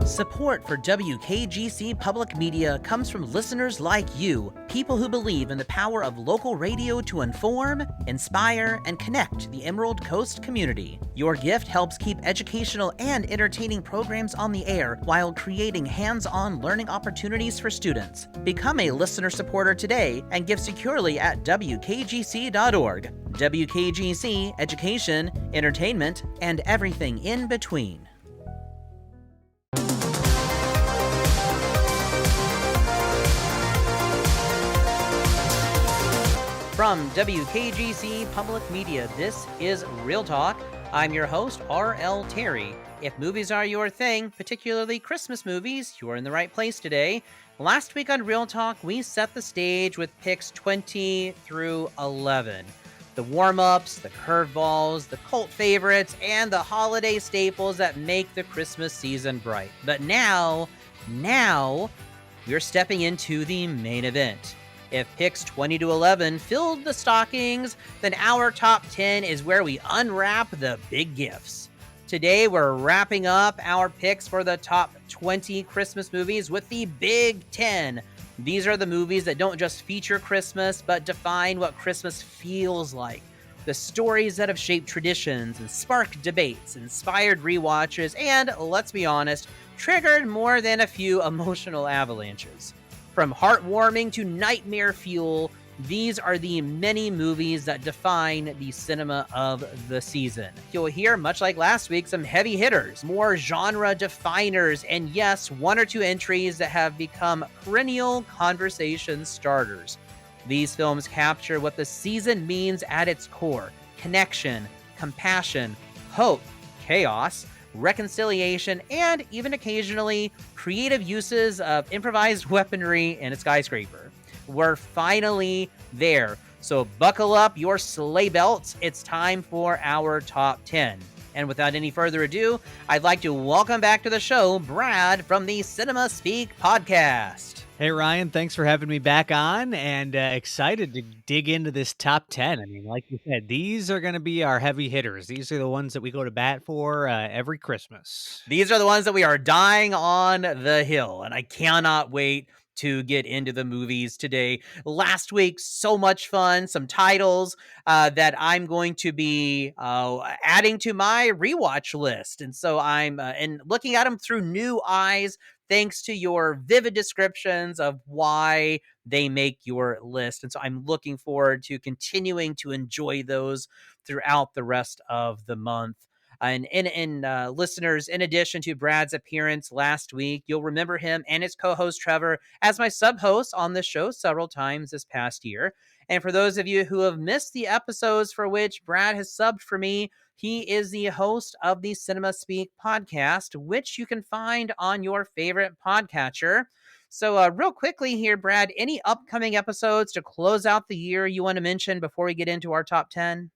Support for WKGC Public Media comes from listeners like you, people who believe in the power of local radio to inform, inspire, and connect the Emerald Coast community. Your gift helps keep educational and entertaining programs on the air while creating hands-on learning opportunities for students. Become a listener supporter today and give securely at WKGC.org. WKGC, education, entertainment, and everything in between. From WKGC Public Media, this is Real Talk. I'm your host, R.L. Terry. If movies are your thing, particularly Christmas movies, you're in the right place today. Last week on Real Talk, we set the stage with picks 20 through 11. The warm-ups, the curveballs, the cult favorites, and the holiday staples that make the Christmas season bright. But now, we're stepping into the main event. If picks 20 to 11 filled the stockings, then our top 10 is where we unwrap the big gifts. Today, we're wrapping up our picks for the top 20 Christmas movies with the Big 10. These are the movies that don't just feature Christmas, but define what Christmas feels like. The stories that have shaped traditions and sparked debates, inspired rewatches, and, let's be honest, triggered more than a few emotional avalanches. From heartwarming to nightmare fuel, these are the many movies that define the cinema of the season. You'll hear, much like last week, some heavy hitters, more genre definers, and yes, one or two entries that have become perennial conversation starters. These films capture what the season means at its core: connection, compassion, hope, chaos, reconciliation, and even occasionally creative uses of improvised weaponry in a skyscraper. We're finally there, so buckle up your sleigh belts. It's time for our top 10. And without any further ado, I'd like to welcome back to the show Brad from the Cinema Speak podcast. Hey, Ryan, thanks for having me back on, and excited to dig into this top 10. I mean, like you said, these are going to be our heavy hitters. These are the ones that we go to bat for every Christmas. These are the ones that we are dying on the hill, and I cannot wait to get into the movies today. Last week, so much fun, some titles that I'm going to be adding to my rewatch list. And so I'm and looking at them through new eyes, thanks to your vivid descriptions of why they make your list. And so I'm looking forward to continuing to enjoy those throughout the rest of the month. And listeners, in addition to Brad's appearance last week, you'll remember him and his co-host Trevor as my sub-host on the show several times this past year. And for those of you who have missed the episodes for which Brad has subbed for me, he is the host of the Cinema Speak podcast, which you can find on your favorite podcatcher. So real quickly here, Brad, any upcoming episodes to close out the year you want to mention before we get into our top 10?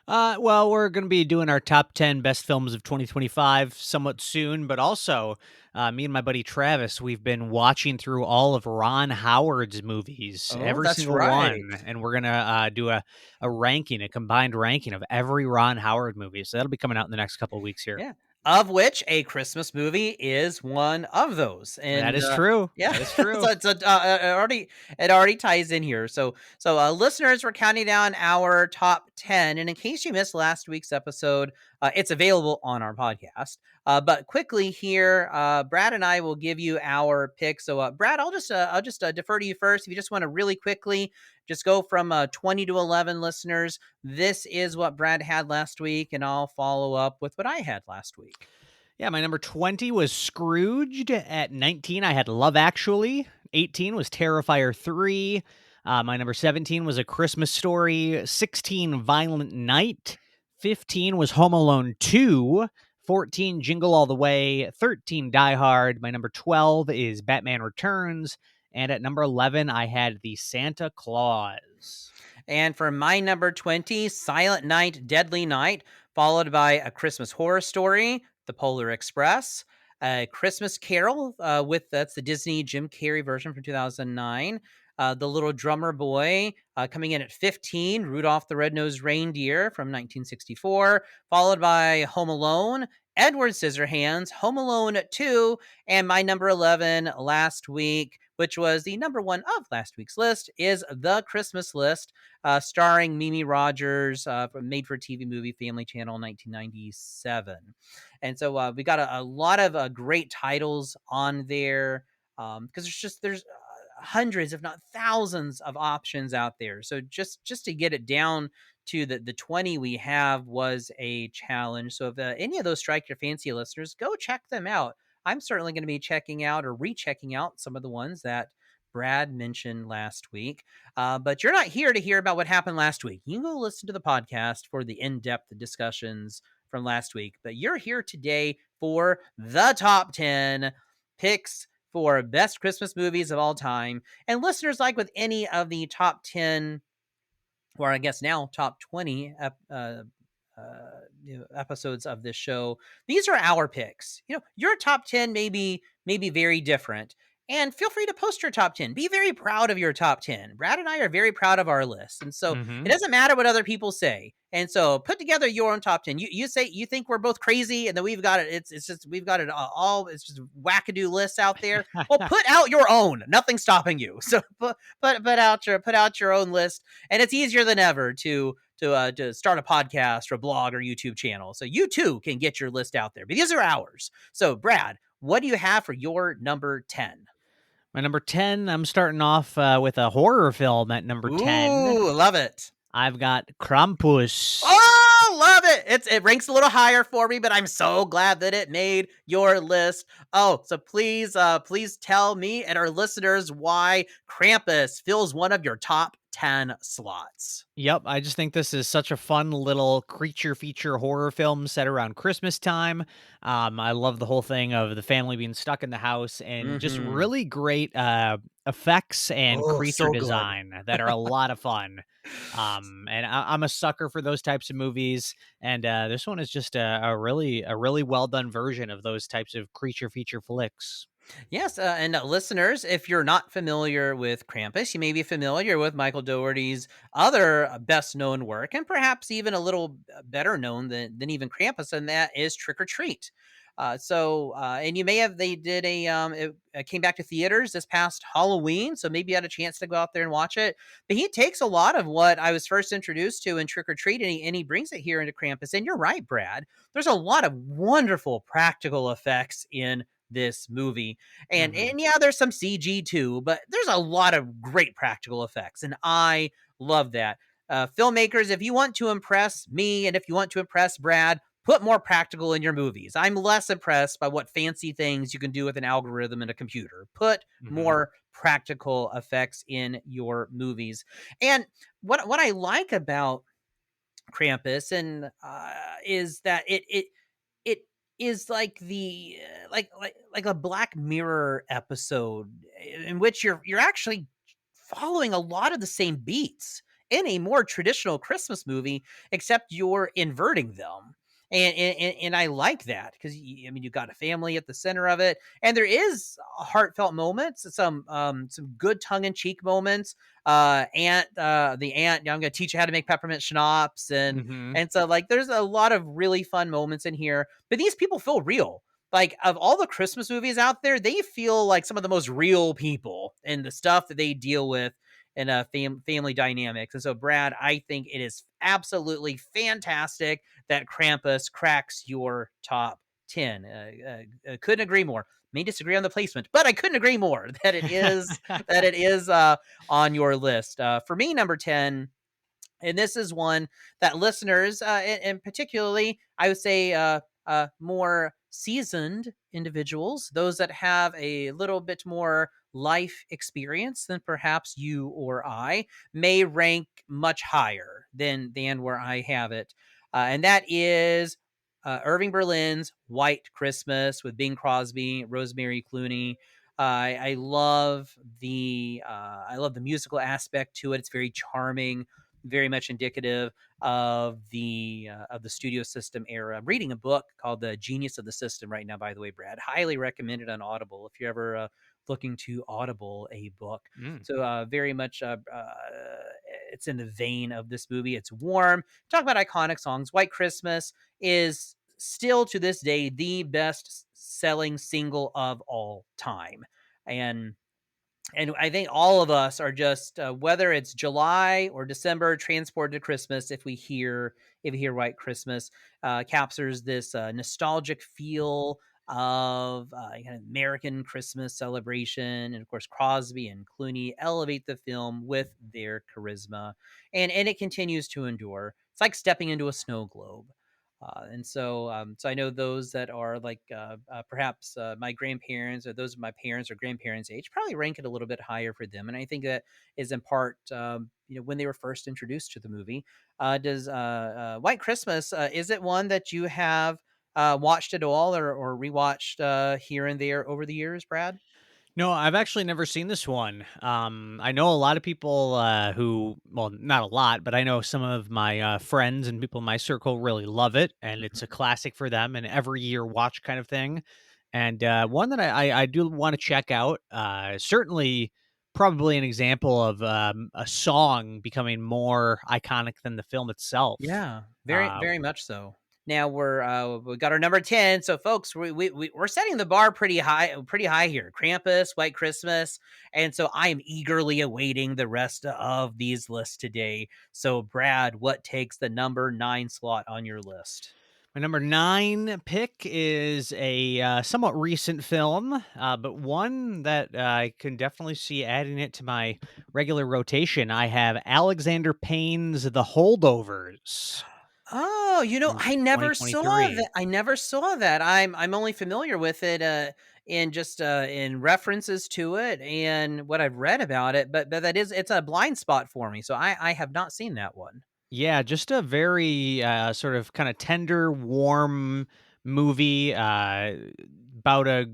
Well, we're going to be doing our top 10 best films of 2025 somewhat soon, but also me and my buddy Travis, we've been watching through all of Ron Howard's movies, every single one, and we're going to do a ranking, a combined ranking of every Ron Howard movie. So that'll be coming out in the next couple of weeks here. Yeah. Of which A Christmas Movie is one of those. And that is true. Yeah, that is true. So it already ties in here. So listeners, we're counting down our top 10. And in case you missed last week's episode, it's available on our podcast. But quickly here, Brad and I will give you our pick. So Brad, I'll just defer to you first. If you just want to really quickly just go from 20 to 11, listeners. This is what Brad had last week, and I'll follow up with what I had last week. Yeah, my number 20 was Scrooged. At 19, I had Love Actually. 18 was Terrifier 3. My number 17 was A Christmas Story. 16, Violent Night. 15 was Home Alone 2. 14, Jingle All the Way. 13, Die Hard. My number 12 is Batman Returns. And at number 11, I had The Santa Claus. And for my number 20, Silent Night, Deadly Night, followed by A Christmas Horror Story, The Polar Express, A Christmas Carol, that's the Disney Jim Carrey version from 2009, The Little Drummer Boy, coming in at 15, Rudolph the Red-Nosed Reindeer from 1964, followed by Home Alone, Edward Scissorhands, Home Alone 2, and my number 11 last week, which was the number one of last week's list, is The Christmas List, starring Mimi Rogers, from made-for-TV movie Family Channel 1997. And so we got a lot of great titles on there, because there's hundreds, if not thousands, of options out there. So just to get it down to the 20 we have was a challenge. So if any of those strike your fancy, listeners, go check them out. I'm certainly going to be checking out or rechecking out some of the ones that Brad mentioned last week. But you're not here to hear about what happened last week. You can go listen to the podcast for the in-depth discussions from last week. But you're here today for the top 10 picks for best Christmas movies of all time. And listeners, like with any of the top 10, or I guess now top 20 episodes of this show, these are our picks. Your top 10 may be very different. And feel free to post your top 10. Be very proud of your top 10. Brad and I are very proud of our list. And so it doesn't matter what other people say. And so put together your own top 10. You say you think we're both crazy and then we've got it. It's just, we've got it all. It's just wackadoo lists out there. Well, put out your own. Nothing's stopping you. So put out your own list. And it's easier than ever to start a podcast or a blog or YouTube channel. So you too can get your list out there. But these are ours. So Brad, what do you have for your number 10? My number 10, I'm starting off with a horror film at number 10. Ooh, love it. I've got Krampus. Oh, love it. It ranks a little higher for me, but I'm so glad that it made your list. Oh, so please tell me and our listeners why Krampus fills one of your top 10 slots. Yep, I just think this is such a fun little creature feature horror film set around Christmas time. I love the whole thing of the family being stuck in the house and just Mm-hmm. really great effects and Oh, creature so good. design that are a lot of fun. And I'm a sucker for those types of movies, and this one is just a really well done version of those types of creature feature flicks. Yes, and listeners, if you're not familiar with Krampus, you may be familiar with Michael Dougherty's other best known work, and perhaps even a little better known than even Krampus, and that is Trick or Treat. And you may have, they did it came back to theaters this past Halloween, so maybe you had a chance to go out there and watch it. But he takes a lot of what I was first introduced to in Trick or Treat, and he brings it here into Krampus. And you're right, Brad. There's a lot of wonderful practical effects in this movie. And yeah, there's some CG too, but there's a lot of great practical effects, and I love that. Filmmakers, if you want to impress me and if you want to impress Brad, put more practical in your movies. I'm less impressed by what fancy things you can do with an algorithm in a computer. Put more practical effects in your movies. And what I like about Krampus and is that it is like the like a Black Mirror episode in which you're actually following a lot of the same beats in a more traditional Christmas movie, except you're inverting them. And I like that because I mean, you got a family at the center of it, and there is heartfelt moments, some good tongue in cheek moments. The aunt, I'm going to teach you how to make peppermint schnapps, Hmm. and so like there's a lot of really fun moments in here. But these people feel real. Like of all the Christmas movies out there, they feel like some of the most real people and the stuff that they deal with in a family dynamics. And so, Brad, I think it is absolutely fantastic that Krampus cracks your top 10. Couldn't agree more. May disagree on the placement, but I couldn't agree more that it is on your list. For me, number 10, and this is one that listeners, and particularly, I would say, more seasoned individuals, those that have a little bit more life experience than perhaps you or I, may rank much higher than where I have it, and that is Irving Berlin's White Christmas with Bing Crosby, Rosemary Clooney. I love the musical aspect to it. It's very charming. very much indicative of the studio system era. I'm reading a book called The Genius of the System right now, by the way, Brad. Highly recommended on Audible if you're ever looking to Audible a book. Mm. So very much it's in the vein of this movie. It's warm. Talk about iconic songs. White Christmas is still to this day the best selling single of all time. And I think all of us are just whether it's July or December, transported to Christmas. If we hear White Christmas, captures this nostalgic feel of kind of American Christmas celebration, and of course Crosby and Clooney elevate the film with their charisma, and it continues to endure. It's like stepping into a snow globe. So I know those that are like perhaps my grandparents or those of my parents or grandparents' age probably rank it a little bit higher for them, and I think that is in part, when they were first introduced to the movie. Does White Christmas is it one that you have watched at all or rewatched here and there over the years, Brad? No, I've actually never seen this one. I know a lot of people who, well, not a lot, but I know some of my friends and people in my circle really love it, and it's a Mhm. classic for them, and every year watch kind of thing. And one that I do want to check out. Certainly, probably an example of a song becoming more iconic than the film itself. Yeah, very, Uh, very much so. Now we got our number 10. So folks, we're setting the bar pretty high here. Krampus, White Christmas, and so I am eagerly awaiting the rest of these lists today. So Brad, what takes the number 9 slot on your list? My number 9 pick is a somewhat recent film, but one that I can definitely see adding it to my regular rotation. I have Alexander Payne's The Holdovers Oh, from I never saw 2023. that. I never saw that. I'm only familiar with it in just in references to it and what I've read about it, but it's a blind spot for me. So I have not seen that one. Yeah, just a very sort of kind of tender, warm movie about a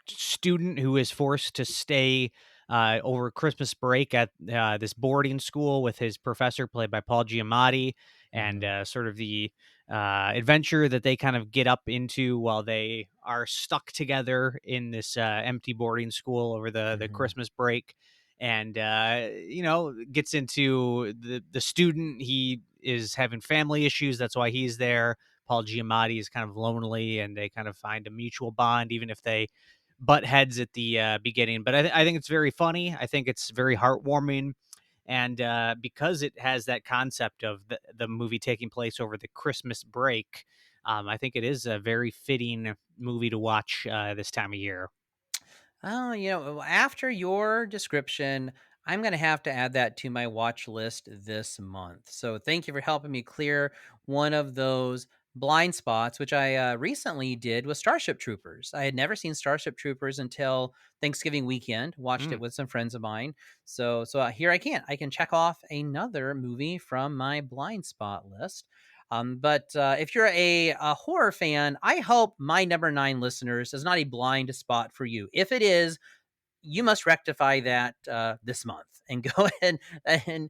student who is forced to stay over Christmas break at this boarding school with his professor, played by Paul Giamatti, and Mhm. sort of the adventure that they kind of get up into while they are stuck together in this empty boarding school over the Mhm. Christmas break. And gets into the student. He is having family issues, that's why he's there. Paul Giamatti is kind of lonely, and they kind of find a mutual bond, even if they butt heads at the beginning. But I think it's very funny. I think it's very heartwarming, and because it has that concept of the movie taking place over the Christmas break, I think it is a very fitting movie to watch this time of year. Oh, after your description, I'm going to have to add that to my watch list this month. So thank you for helping me clear one of those blind spots, which I recently did with Starship Troopers. I had never seen Starship Troopers until Thanksgiving weekend. Watched it Mm. with some friends of mine. So here I can check off another movie from my blind spot list. But if you're a horror fan, I hope my number 9 listeners is not a blind spot for you. If it is, you must rectify that this month and go ahead and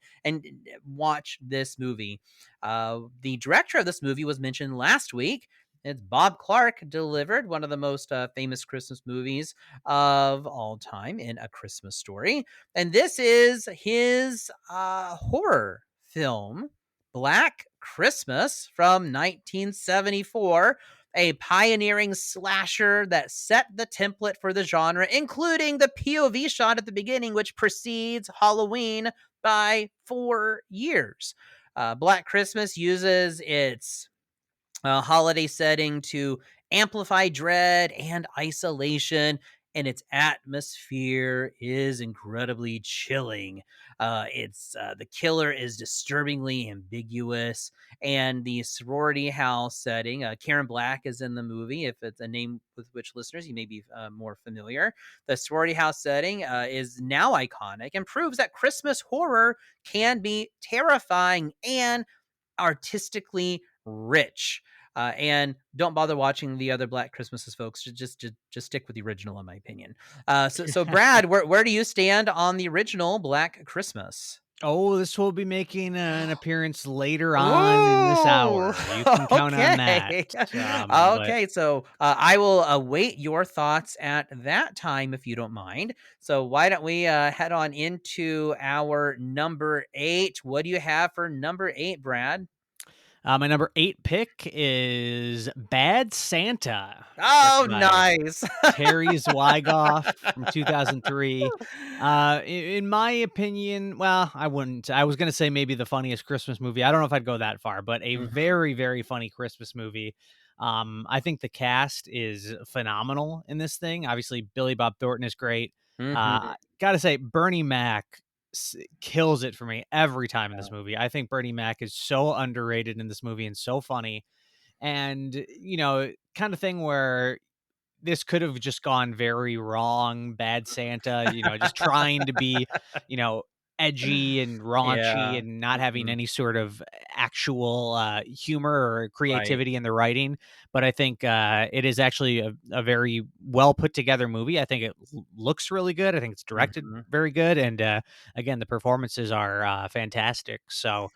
watch this movie. The director of this movie was mentioned last week. It's Bob Clark, delivered one of the most famous Christmas movies of all time in A Christmas Story. And this is his horror film, Black Christmas from 1974, a pioneering slasher that set the template for the genre, including the POV shot at the beginning, which precedes Halloween by 4 years. Black Christmas uses its holiday setting to amplify dread and isolation, and its atmosphere is incredibly chilling. It's The killer is disturbingly ambiguous, and the sorority house setting. Karen Black is in the movie. If it's a name with which listeners you may be more familiar, the sorority house setting is now iconic and proves that Christmas horror can be terrifying and artistically rich. And don't bother watching the other Black Christmases, folks. Just stick with the original, in my opinion. So Brad, where do you stand on the original Black Christmas? Oh, this will be making an appearance later on in this Ooh, hour. You can count on that. okay. But Okay, so, I will await your thoughts at that time if you don't mind. So why don't we, head on into our number 8? What do you have for number 8, Brad? my number 8 pick is Bad Santa, Oh, directed by nice. Terry Zwigoff from 2003. In my opinion, well, I wouldn't. I was gonna say maybe the funniest Christmas movie. I don't know if I'd go that far, but a Mhm, very, very funny Christmas movie. I think the cast is phenomenal in this thing. Obviously, Billy Bob Thornton is great. mhm. Gotta say, Bernie Mac kills it for me every time in this movie. I think Bernie Mac is so underrated in this movie and so funny. And kind of thing where this could have just gone very wrong, Bad Santa, just trying to be, you know, edgy and raunchy Yeah. and not having Mhm. any sort of actual humor or Right. creativity in the writing. But I think it is actually a very well put together movie. I think it looks really good. I think it's directed Mhm. very good. And again, the performances are fantastic. So,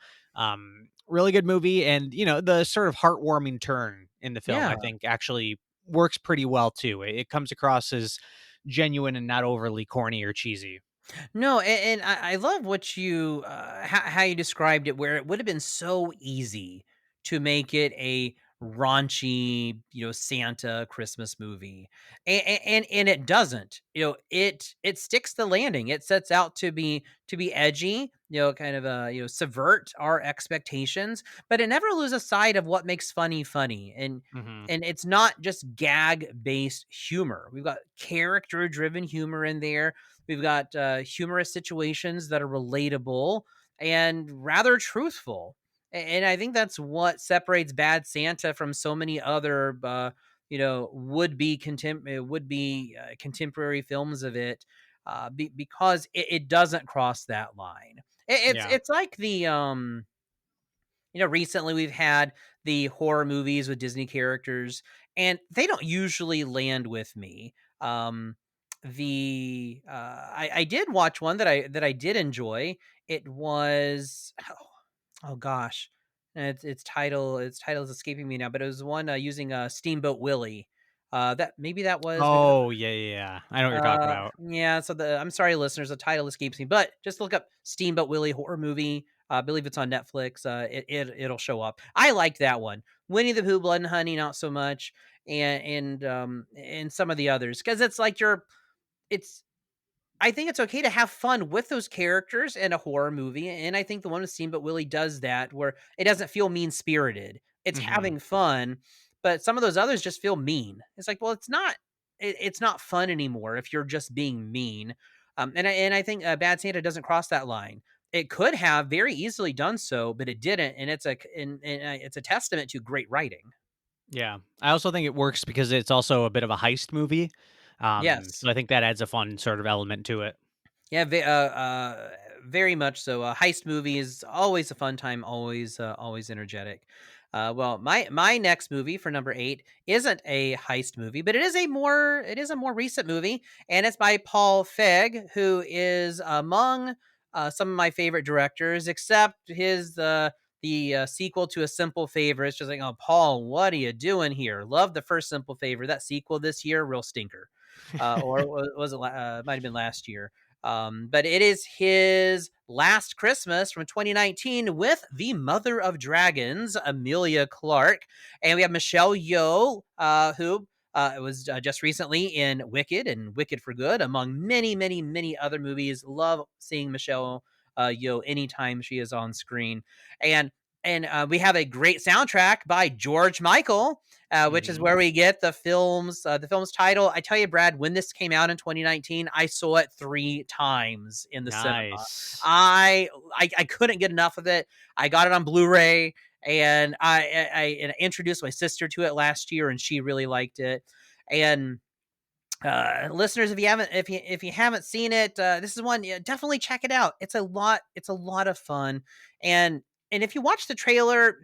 really good movie. And, the sort of heartwarming turn in the film, I Yeah. think actually works pretty well too. It comes across as genuine and not overly corny or cheesy. No, and I love what you how you described it, where it would have been so easy to make it a raunchy, Santa Christmas movie, and it doesn't. It sticks the landing. It sets out to be edgy, kind of subvert our expectations, but it never loses sight of what makes funny, Mhm. and it's not just gag based humor. We've got character driven humor in there. We've got humorous situations that are relatable and rather truthful. And I think that's what separates Bad Santa from so many other, would be contemporary films of it, because it doesn't cross that line. Yeah. It's like recently we've had the horror movies with Disney characters, and they don't usually land with me. Um, I did watch one that I did enjoy. It was oh gosh, its title is escaping me now, but it was one using Steamboat Willie. That maybe that was maybe Oh, yeah, yeah, yeah. I know what you're talking about. yeah, so I'm sorry, listeners, the title escapes me, but just look up Steamboat Willie horror movie. I believe it's on Netflix. It'll show up. I like that one. Winnie the Pooh, Blood and Honey, not so much, and some of the others, because it's like it's I think it's okay to have fun with those characters in a horror movie, and I think the one with Steamboat Willie does that, where it doesn't feel mean-spirited. It's Mhm. having fun, but some of those others just feel mean. It's like, well, it's not fun anymore if you're just being mean. And I think Bad Santa doesn't cross that line. It could have very easily done so, but it didn't, and it's a testament to great writing. Yeah. I also think it works because it's also a bit of a heist movie. Yes. So I think that adds a fun sort of element to it. Yeah, very much so. Heist movie is always a fun time, always energetic. Well, my next movie for number 8 isn't a heist movie, but it is a more recent movie, and it's by Paul Feig, who is among some of my favorite directors, except the sequel to A Simple Favor. It's just like, oh, Paul, what are you doing here? Love the first Simple Favor. That sequel this year, real stinker. Was it? Might have been last year. But it is his last Christmas from 2019 with the Mother of Dragons, Amelia Clark, and we have Michelle Yeoh, who was just recently in Wicked and Wicked for Good, among many, many, many other movies. Love seeing Michelle Yeoh anytime she is on screen, and we have a great soundtrack by George Michael, which is Mhm. where we get the film's title. I tell you, Brad, when this came out in 2019, I saw it 3 times in the cinema. Nice. I couldn't get enough of it. I got it on Blu-ray, and I introduced my sister to it last year, and she really liked it. And listeners, if you haven't seen it, this is one, yeah, definitely check it out. It's a lot of fun, and and if you watch the trailer,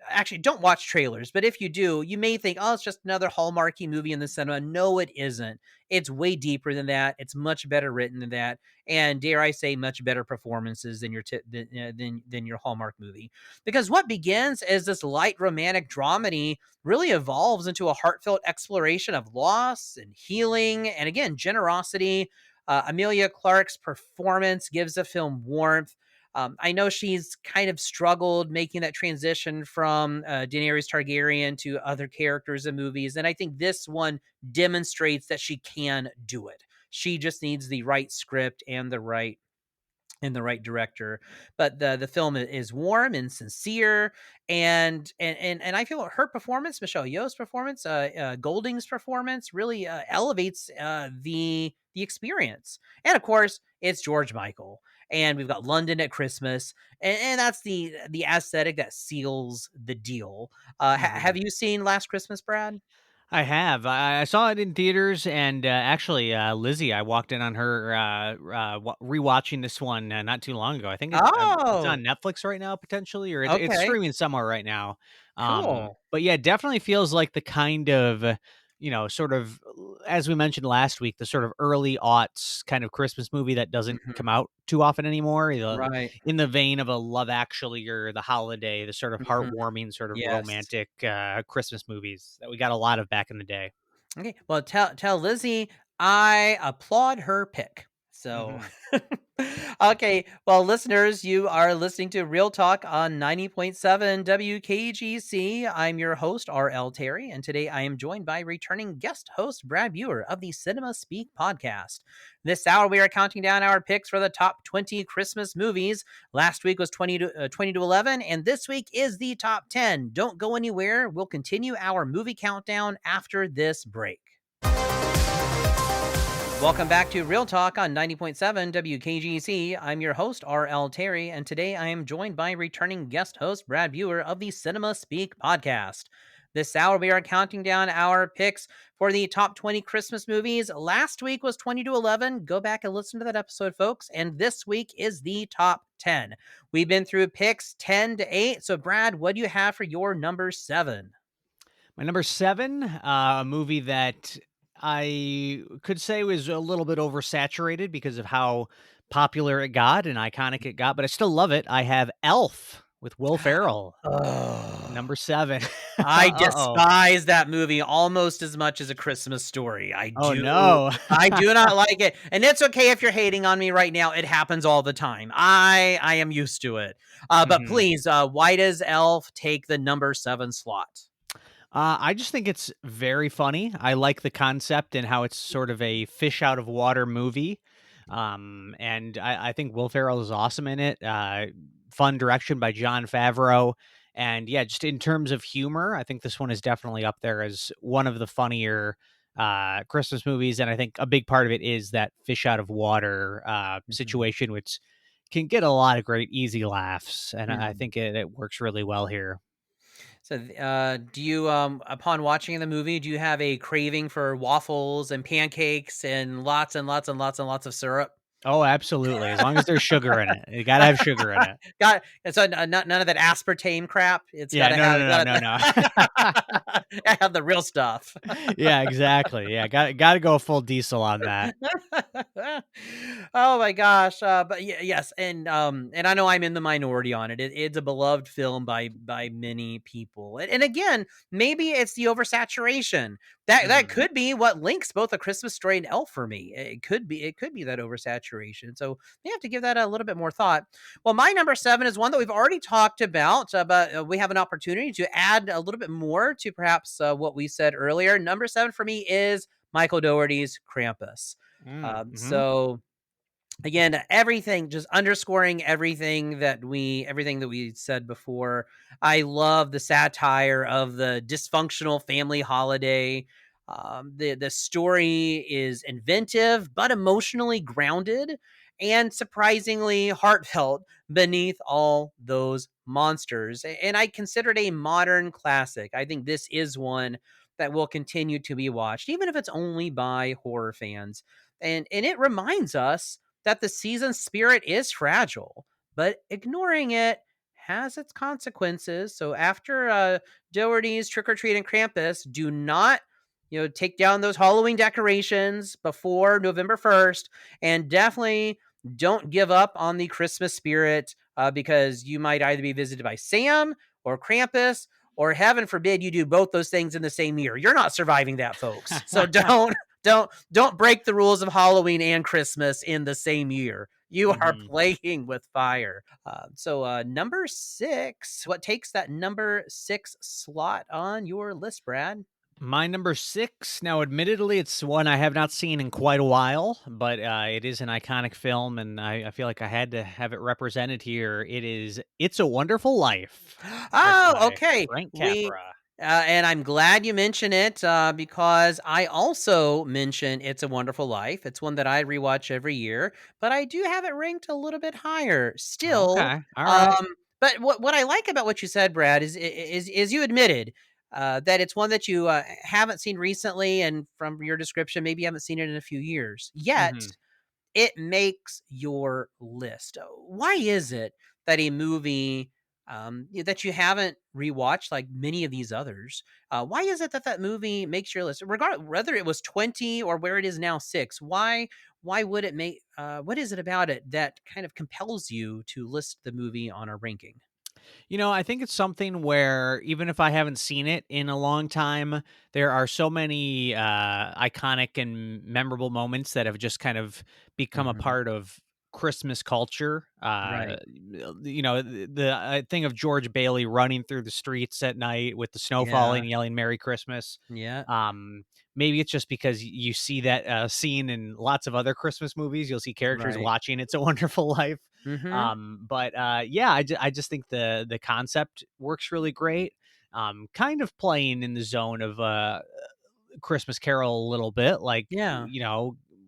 actually don't watch trailers, but if you do, you may think, oh, it's just another Hallmarky movie in the cinema. No, it isn't. It's way deeper than that. It's much better written than that, and dare I say, much better performances than than your Hallmark movie. Because what begins as this light romantic dramedy really evolves into a heartfelt exploration of loss and healing, and again, generosity. Amelia Clark's performance gives the film warmth. I know she's kind of struggled making that transition from Daenerys Targaryen to other characters in movies, and I think this one demonstrates that she can do it. She just needs the right script and the right director. But the film is warm and sincere, and I feel her performance, Michelle Yeoh's performance, Golding's performance, really elevates the experience. And of course, it's George Michael, and we've got London at Christmas, and that's the aesthetic that seals the deal. Have Mhm. you seen Last Christmas, Brad? I have. I saw it in theaters, and actually, Lizzie, I walked in on her rewatching this one not too long ago. I think it's Oh, on Netflix right now, potentially, or it's okay, streaming somewhere right now. cool. But yeah, it definitely feels like the kind of sort of as we mentioned last week, the sort of early aughts kind of Christmas movie that doesn't Mhm. come out too often anymore. Right. In the vein of a Love Actually or The Holiday, the sort of Mhm. heartwarming, sort of Yes. romantic Christmas movies that we got a lot of back in the day. Okay. Well, tell Lizzie I applaud her pick. So, Mhm. okay. Well, listeners, you are listening to Real Talk on 90.7 WKGC. I'm your host, RL Terry, and today I am joined by returning guest host Brad Biewer of the Cinema Speak podcast. This hour, we are counting down our picks for the top 20 Christmas movies. Last week was 20 to 11, and this week is the top 10. Don't go anywhere. We'll continue our movie countdown after this break. Welcome back to Real Talk on 90.7 WKGC. I'm your host, RL Terry, and today I am joined by returning guest host Brad Biewer of the Cinema Speak podcast. This hour, we are counting down our picks for the top 20 Christmas movies. Last week was 20 to 11. Go back and listen to that episode, folks. And this week is the top 10. We've been through picks 10 to 8. So, Brad, what do you have for your number 7? My number 7, a movie that I could say was a little bit oversaturated because of how popular it got and iconic it got, but I still love it. I have Elf with Will Ferrell, Oh. number 7. I Uh-oh. despise that movie almost as much as A Christmas Story. Oh, no. I do not like it, and it's okay if you're hating on me right now. It happens all the time. I am used to it. But Mhm. please, why does Elf take the number 7 slot? I just think it's very funny. I like the concept and how it's sort of a fish out of water movie. And I think Will Ferrell is awesome in it. Fun direction by John Favreau. And yeah, just in terms of humor, I think this one is definitely up there as one of the funnier Christmas movies. And I think a big part of it is that fish out of water Mhm, situation, which can get a lot of great, easy laughs. And I mhm. think it works really well here. So, do you, upon watching the movie, do you have a craving for waffles and pancakes and lots and lots and lots and lots of syrup? Oh, absolutely, as long as there's sugar in it. You gotta have sugar in it. Got so none of that aspartame crap. It's Yeah, gotta no, have no, no, no, gotta no. have the real stuff. Yeah, exactly, yeah, gotta go full diesel on that. Oh my gosh, but yes, and I know I'm in the minority on it. It's a beloved film by many people, and again, maybe it's the oversaturation. That Mhm. could be what links both A Christmas Story and Elf for me. It could be that oversaturation. So you have to give that a little bit more thought. Well, my number 7 is one that we've already talked about, but we have an opportunity to add a little bit more to perhaps what we said earlier. Number 7 for me is Michael Dougherty's Krampus. Mhm. So again, everything just underscoring everything that we said before. I love the satire of the dysfunctional family holiday. The story is inventive but emotionally grounded and surprisingly heartfelt beneath all those monsters, and I consider it a modern classic. I think this is one that will continue to be watched even if it's only by horror fans, and it reminds us that the season's spirit is fragile, but ignoring it has its consequences. So after Doherty's Trick or Treat and Krampus, do not take down those Halloween decorations before November 1st, and definitely don't give up on the Christmas spirit because you might either be visited by Sam or Krampus, or heaven forbid you do both those things in the same year. You're not surviving that, folks. So don't break the rules of Halloween and Christmas in the same year. You are Mhm. playing with fire. So number 6, what takes that number 6 slot on your list, Brad? My number 6, now admittedly, it's one I have not seen in quite a while, but, it is an iconic film, and I feel like I had to have it represented here. It is It's a Wonderful Life, directed Oh, by okay. Frank We Capra. and I'm glad you mention it because I also mention It's a Wonderful Life. It's one that I rewatch every year, but I do have it ranked a little bit higher still. Okay, alright. Um, but what I like about what you said, Brad, is you admitted that it's one that you haven't seen recently, and from your description, maybe you haven't seen it in a few years. Yet Mhm. it makes your list. Why is it that a movie that you haven't rewatched like many of these others? Why is it that that movie makes your list, regard whether it was 20 or where it is now 6? Why would it make? What is it about it that kind of compels you to list the movie on a ranking? I think it's something where even if I haven't seen it in a long time, there are so many iconic and memorable moments that have just kind of become a Hmm. part of Christmas culture. Right. The thing of George Bailey running through the streets at night with the snow falling Yeah. and yelling "Merry Christmas." Yeah. Maybe it's just because you see that scene in lots of other Christmas movies. You'll see characters Right. watching "It's a Wonderful Life." Hmm. But yeah, I just think the concept works really great. Kind of playing in the zone of Christmas Carol a little bit, like, Yeah.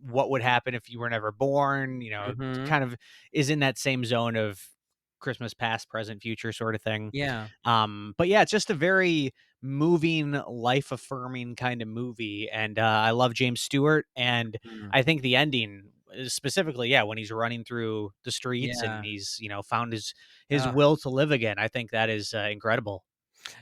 what would happen if you were never born, Hmm. kind of is in that same zone of Christmas past, present, future sort of thing. Yeah. But yeah, it's just a very moving, life affirming kind of movie. And I love James Stewart. And Mm. I think the ending, specifically, yeah, when he's running through the streets and Yeah. he's, found his Uh, will to live again. I think that is incredible.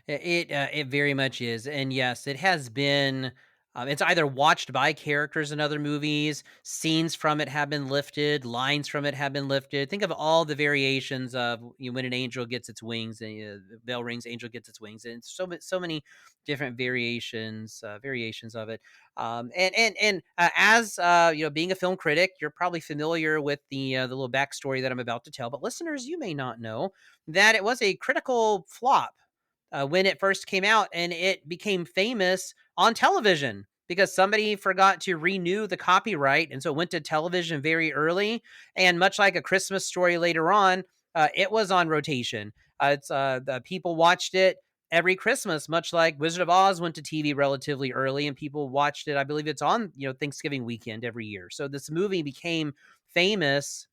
it very much is, and yes, it has been. It's either watched by characters in other movies, scenes from it have been lifted, lines from it have been lifted. Think of all the variations of when an angel gets its wings, and the bell rings, angel gets its wings, and so many different variations of it. And as being a film critic, you're probably familiar with the little backstory that I'm about to tell, but listeners, you may not know that it was a critical flop when it first came out, and it became famous on television because somebody forgot to renew the copyright, and so it went to television very early. And much like A Christmas Story later on, it was on rotation. It's The people watched it every Christmas, much like Wizard of Oz went to TV relatively early, and people watched it. I believe it's on Thanksgiving weekend every year. So this movie became famous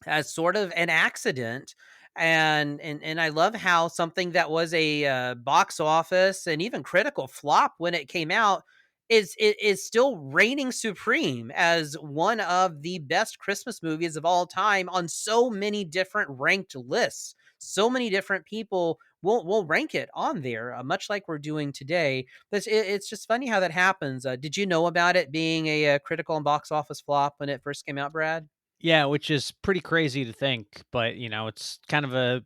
as sort of an accident. And I love how something that was a box office and even critical flop when it came out is still reigning supreme as one of the best Christmas movies of all time on so many different ranked lists. So many different people will rank it on there, much like we're doing today. But it's just funny how that happens. Did you know about it being a critical and box office flop when it first came out, Brad? Yeah, which is pretty crazy to think, but it's kind of a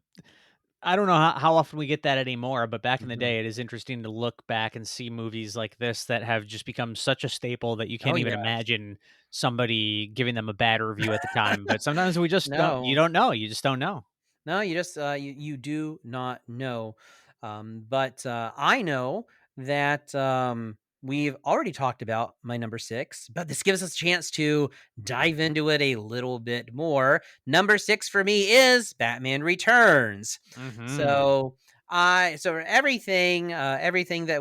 I don't know how often we get that anymore, but back in the Mhm. day, it is interesting to look back and see movies like this that have just become such a staple that you Oh can't even yeah. imagine somebody giving them a bad review at the time. But sometimes we just don't. You No. don't know. You just don't know. No, you just you do not know. But I know that we've already talked about my number 6, but this gives us a chance to dive into it a little bit more. Number 6 for me is Batman Returns. Hmm. So everything that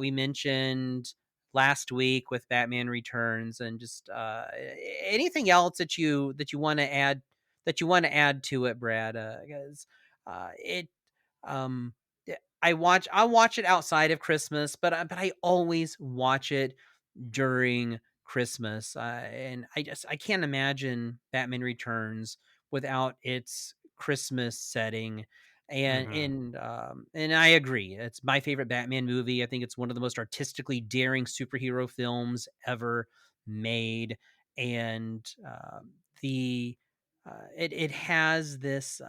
we mentioned last week with Batman Returns, and just anything else that you want to add to it, Brad, because it yeah, I watch it outside of Christmas, but I always watch it during Christmas, and I can't imagine Batman Returns without its Christmas setting. And Mhm. and and I agree. It's my favorite Batman movie. I think it's one of the most artistically daring superhero films ever made. And the it has this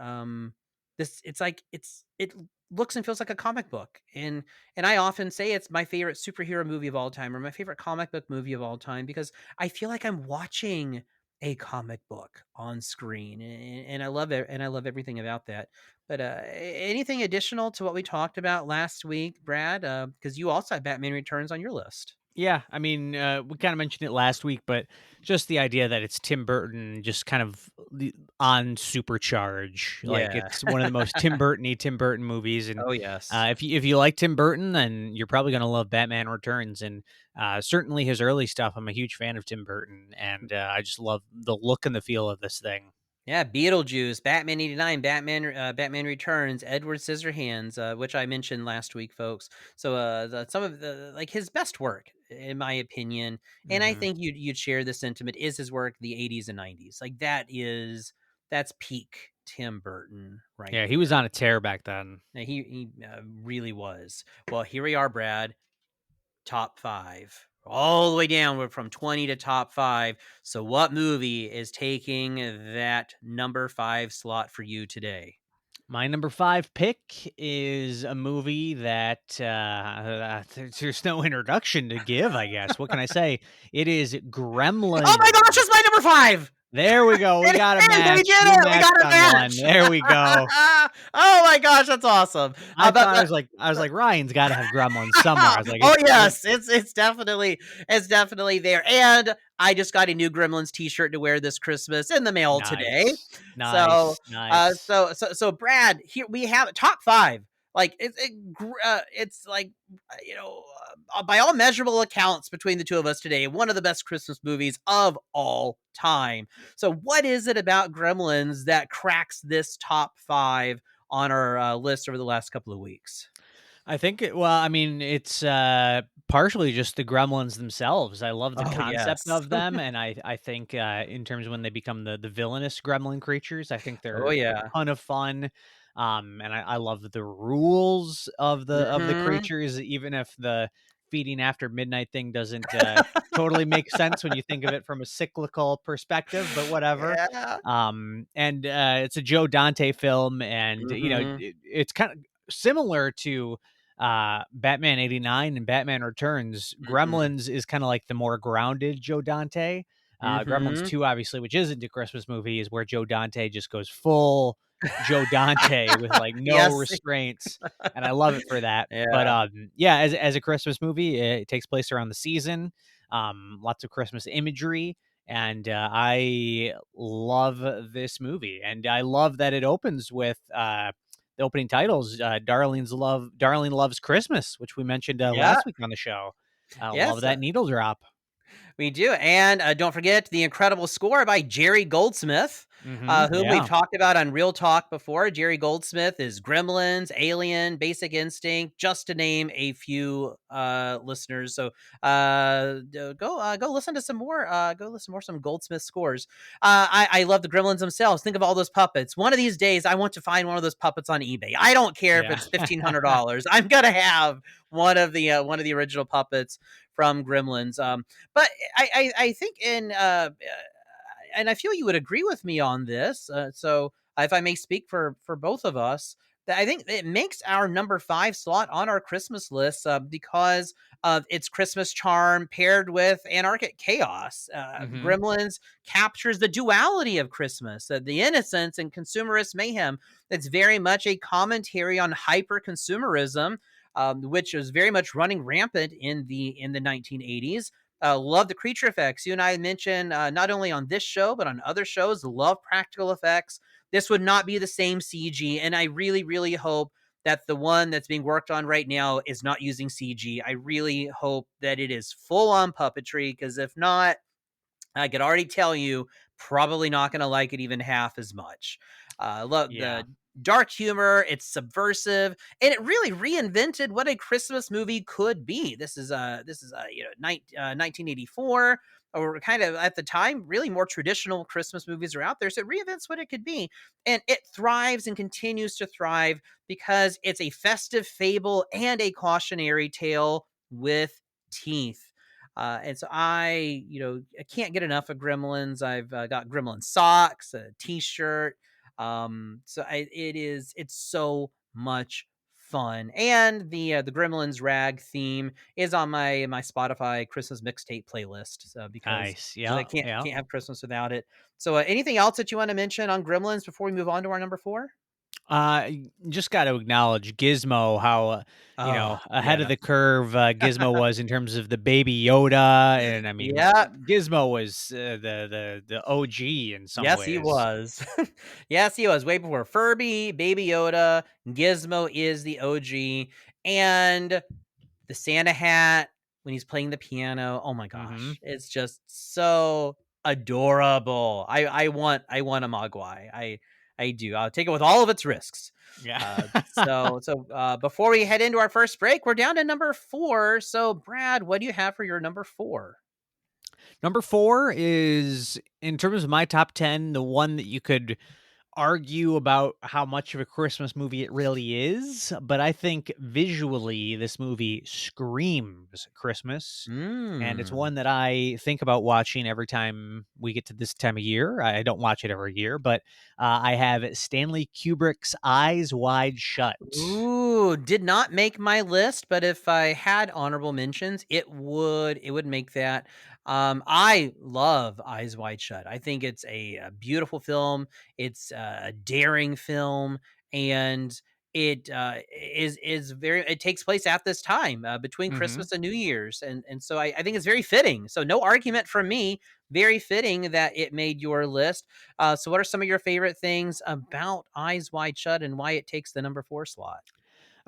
it looks and feels like a comic book. And I often say it's my favorite superhero movie of all time or my favorite comic book movie of all time because I feel like I'm watching a comic book on screen, and I love it, and I love everything about that. But anything additional to what we talked about last week, Brad? Because you also had Batman Returns on your list. Yeah, I mean, we kind of mentioned it last week, but just the idea that it's Tim Burton just kind of on supercharge. Like Yeah. it's one of the most Tim Burton movies, and Oh yes. if you like Tim Burton, then you're probably gonna love Batman Returns, and certainly his early stuff. I'm a huge fan of Tim Burton, and I just love the look and the feel of this thing. Yeah, Beetlejuice, Batman '89, Batman Returns, Edward Scissorhands, which I mentioned last week, folks. So, some of the like his best work, in my opinion, and I Hmm. think you'd share this sentiment, is his work the '80s and '90s. Like that's peak Tim Burton right Yeah, he was there. on a tear back then. He really was. Well, here we are, Brad. Top five, all the way down. We're from 20 to top five. So, what movie is taking that number five slot for you today? My number 5 pick is a movie that, there's no introduction to give, I guess. What can I say? It is Oh my gosh, Gremlins. that's my number five. There we go. We It got a is. We did match. We it. We got matched a on one. match. There we go. Oh my gosh, that's awesome. I But, thought I was like, Ryan's gotta have Gremlins somewhere. I was like, oh it yes, it's definitely there. And I just got a new Gremlins T-shirt to wear this Christmas in the mail today. nice. So, Nice. Nice. Brad, here we have top five. Like it's like by all measurable accounts between the two of us today, one of the best Christmas movies of all time. So, what is it about Gremlins that cracks this top five on our list over the last couple of weeks? I think I mean, it's, partially just the gremlins themselves. I love the Oh concept yes. of them, and I think, in terms of when they become the villainous gremlin creatures, I think Oh they're a yeah. ton of fun, and I love the rules of the Mhm. creatures, even if the feeding after midnight thing doesn't, totally make sense when you think of it from a cyclical perspective, but whatever. Yeah. And, it's a Joe Dante film, and, Mhm. it's kinda similar to Batman '89 and Batman Returns. Mhm. Gremlins is kind of like the more grounded Joe Dante. Gremlins Mhm. 2, obviously, which isn't a Christmas movie, is where Joe Dante just goes full Joe Dante with like no Yes. restraints, and I love it for that. But Yeah. yeah, as a Christmas movie, it takes place around the season. Lots of Christmas imagery, and I love this movie, and I love that it opens with the opening titles, Darling Loves Christmas, which we mentioned, Yeah. last week on the show. Love Yes. that needle drop. We do, and, don't forget the incredible score by Jerry Goldsmith, Mhm, whom we've yeah. talked about on Real Talk before. Jerry Goldsmith is Gremlins, Alien, Basic Instinct, just to name a few, listeners. So, go listen to some more, some Goldsmith scores. I love the Gremlins themselves. Think of all those puppets. One of these days, I want to find one of those puppets on eBay. I don't care if Yeah. it's $1,500. I'm gonna have one of the original puppets from Gremlins. But I think and I feel you would agree with me on this. So if I may speak for both of us, that I think it makes our number five slot on our Christmas list because of its Christmas charm paired with anarchic chaos. Mhm. Gremlins captures the duality of Christmas, the innocence and consumerist mayhem. It's very much a commentary on hyper consumerism, which was very much running rampant in the 1980s. Love the creature effects. You and I mentioned not only on this show, but on other shows, love practical effects. This would not be the same CG. And I really, really hope that the one that's being worked on right now is not using CG. I really hope that it is full on puppetry, because if not, I could already tell you, probably not going to like it even half as much. Love Yeah. dark humor, it's subversive, and it really reinvented what a Christmas movie could be. You know, 1984, or kind of at the time, really more traditional Christmas movies are out there. So it reinvents what it could be, and it thrives and continues to thrive because it's a festive fable and a cautionary tale with teeth. And so I can't get enough of Gremlins. I've got Gremlin socks, a T-shirt. It's so much fun, and the Gremlins rag theme is on my Spotify Christmas mixtape playlist. So because Nice. I Yeah, can't yeah. can't have Christmas without it. So anything else that you want to mention on Gremlins before we move on to our number four? Just got to acknowledge Gizmo, how Oh ahead of yeah, the curve Gizmo was in terms of the Baby Yoda, and I mean yeah. Gizmo was the OG in some Yes, he ways. was. Yes, he was. Way before Furby, Baby Yoda, Gizmo is the OG, and the Santa hat when he's playing the piano. Oh my Hmm. gosh, it's just so adorable. I want a Mogwai. I do. I'll take it with all of its risks. Yeah. Before we head into our first break, we're down to number four. So Brad, what do you have for your number four? Number 4 is, in terms of my top 10, the one that you could argue about how much of a Christmas movie it really is, but I think visually this movie screams Christmas. And it's Mm. one that I think about watching every time we get to this time of year. I don't watch it every year, but I have Stanley Kubrick's Eyes Wide Shut. Ooh, did not make my list, but if I had honorable mentions, it would make that. I love Eyes Wide Shut. I think it's a beautiful film. It's a daring film, and it is very. It takes place at this time between Hmm. Christmas and New Year's, and so I think it's very fitting. So no argument from me. Very fitting that it made your list. So, what are some of your favorite things about Eyes Wide Shut and why it takes the number four slot?